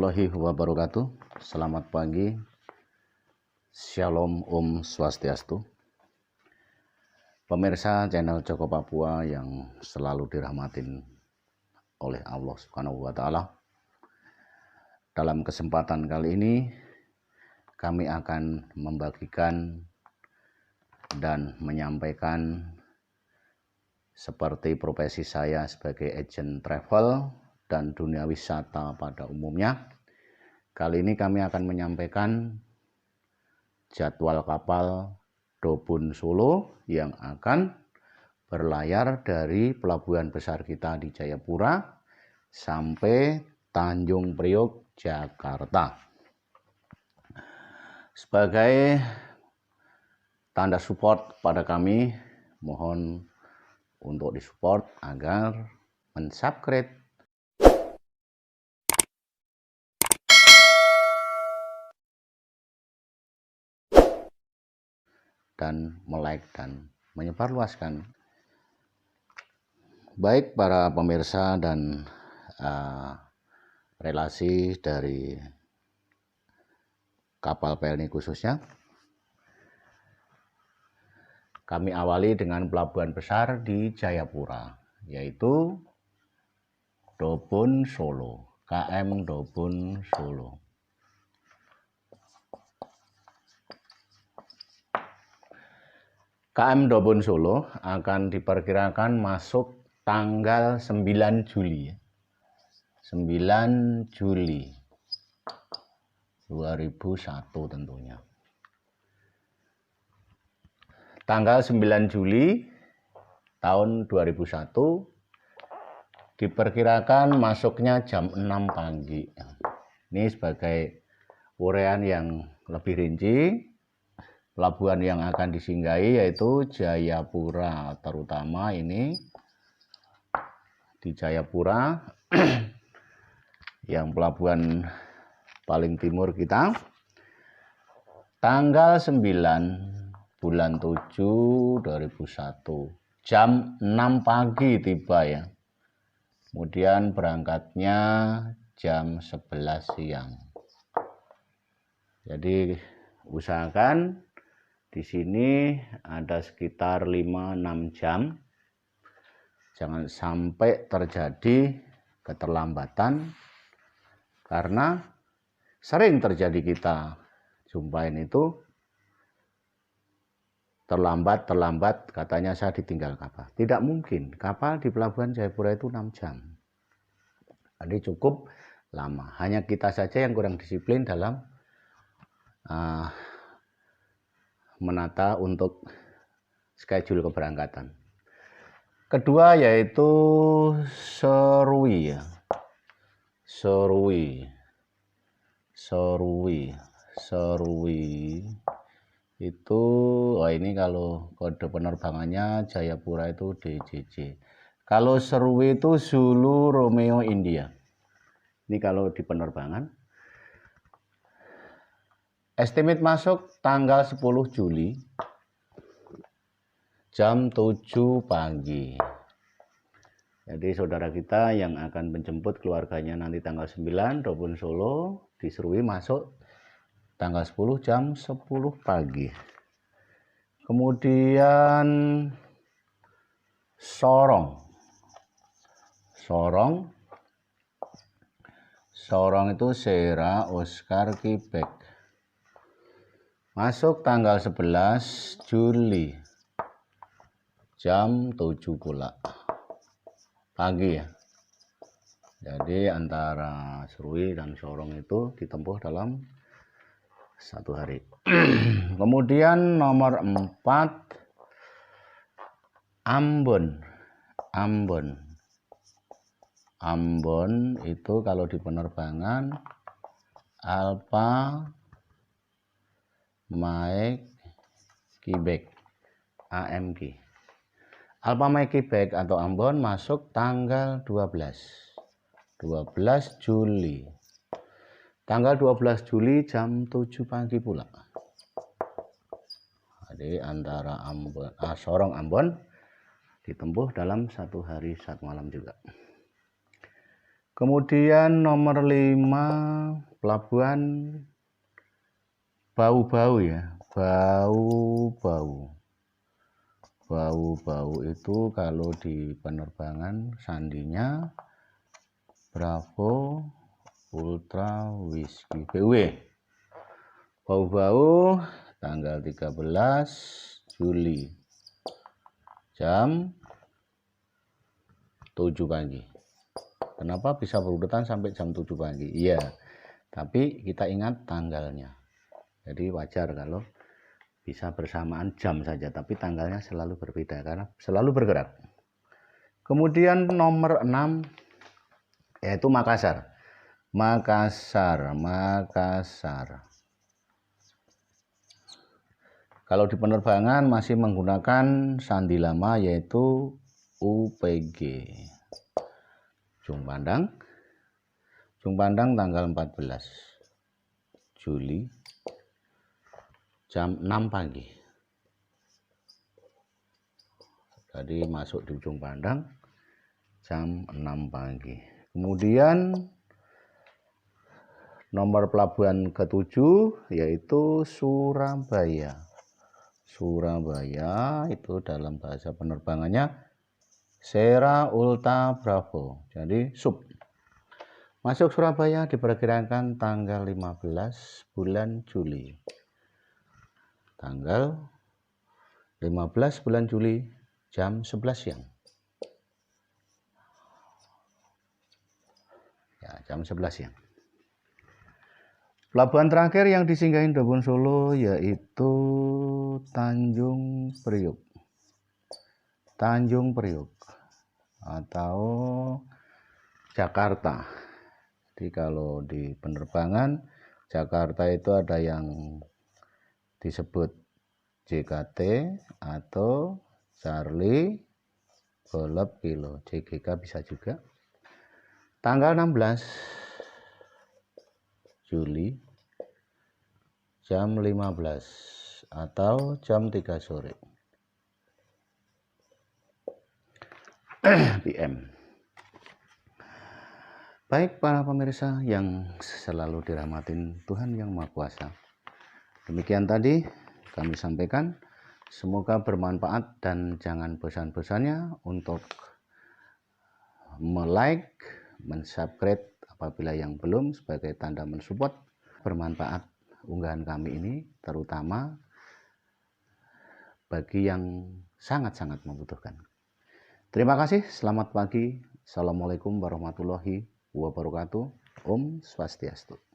warahmatullahi wabarakatuh. Selamat pagi. Shalom Om Swastiastu. Pemirsa channel Joko Papua yang selalu dirahmatin oleh Allah Subhanahu wa taala. Dalam kesempatan kali ini kami akan membagikan dan menyampaikan seperti profesi saya sebagai agent travel dan dunia wisata pada umumnya. Kali ini kami akan menyampaikan jadwal kapal Dobon Solo yang akan berlayar dari pelabuhan besar kita di Jayapura sampai Tanjung Priok, Jakarta. Sebagai tanda support kepada kami, mohon untuk disupport agar mensubscribe dan like dan menyebarluaskan. Baik para pemirsa dan relasi dari kapal PLN khususnya, kami awali dengan pelabuhan besar di Jayapura, yaitu Dobon Solo, KM Dobon Solo. KM Dobon Solo akan diperkirakan masuk tanggal 9 Juli. 9 Juli 2001 tentunya. Tanggal 9 Juli tahun 2001 diperkirakan masuknya jam 6 pagi. Ini sebagai uraian yang lebih rinci. Pelabuhan yang akan disinggahi yaitu Jayapura, terutama ini di Jayapura yang pelabuhan paling timur kita. Tanggal 9 bulan 7 2001 jam 6 pagi tiba ya. Kemudian berangkatnya jam 11 siang. Jadi usahakan di sini ada sekitar 5-6 jam. Jangan sampai terjadi keterlambatan, karena sering terjadi kita jumpain itu terlambat katanya saya ditinggal kapal. Tidak mungkin, kapal di pelabuhan Jayapura itu 6 jam. Jadi cukup lama. Hanya kita saja yang kurang disiplin dalam menata untuk schedule keberangkatan. Kedua yaitu Serui ya. Serui itu, ini kalau kode penerbangannya Jayapura itu DJJ. Kalau Serui itu Zulu Romeo India. Ini kalau di penerbangan. Estimate masuk tanggal 10 Juli jam 7 pagi. Jadi saudara kita yang akan menjemput keluarganya nanti tanggal 9 Dobon Solo di Serui masuk tanggal 10 jam 10 pagi. Kemudian Sorong itu Sierra Oscar Quebec. Masuk tanggal 11 Juli jam 7 pula pagi ya. Jadi antara Serui dan Sorong itu ditempuh dalam 1 hari. Kemudian nomor 4 Ambon itu kalau di penerbangan Alpha Mike Quebec AMQ. Alpha Mike Quebec atau Ambon masuk tanggal 12 Juli. Tanggal 12 Juli jam 7 pagi pula. Jadi antara Sorong Ambon ditempuh dalam 1 hari 1 malam juga. Kemudian nomor 5 pelabuhan Bau-Bau ya. Bau-Bau. Bau-Bau itu kalau di penerbangan sandinya Bravo Ultra Whiskey BW. Bau-Bau tanggal 13 Juli jam 7 pagi. Kenapa bisa berurutan sampai jam 7 pagi? Iya, tapi kita ingat tanggalnya. Jadi wajar kalau bisa bersamaan jam saja, tapi tanggalnya selalu berbeda karena selalu bergerak. Kemudian nomor 6 yaitu Makassar. Makassar. Kalau di penerbangan masih menggunakan sandi lama yaitu UPG. Ujung Pandang tanggal 14 Juli jam 6 pagi. Jadi masuk di Ujung Pandang jam 6 pagi. Kemudian nomor pelabuhan ke-7 yaitu Surabaya. Surabaya itu dalam bahasa penerbangannya Sierra Ultra Bravo. Jadi sub. Masuk Surabaya diperkirakan tanggal 15 bulan Juli. Tanggal 15 bulan Juli jam 11 siang. Ya, jam 11 siang. Pelabuhan terakhir yang disinggahin Dobon Solo yaitu Tanjung Priuk. Tanjung Priuk atau Jakarta. Jadi kalau di penerbangan Jakarta itu ada yang disebut JKT atau Charlie Golf Kilo, JGK bisa juga. Tanggal 16 Juli jam 15 atau jam 3 sore PM. Baik para pemirsa yang selalu dirahmatin Tuhan Yang Maha Kuasa. Demikian tadi kami sampaikan. Semoga bermanfaat dan jangan bosan-bosannya untuk like, subscribe apabila yang belum sebagai tanda mensupport bermanfaat unggahan kami ini, terutama bagi yang sangat-sangat membutuhkan. Terima kasih, selamat pagi. Assalamualaikum warahmatullahi wabarakatuh. Om Swastiastu.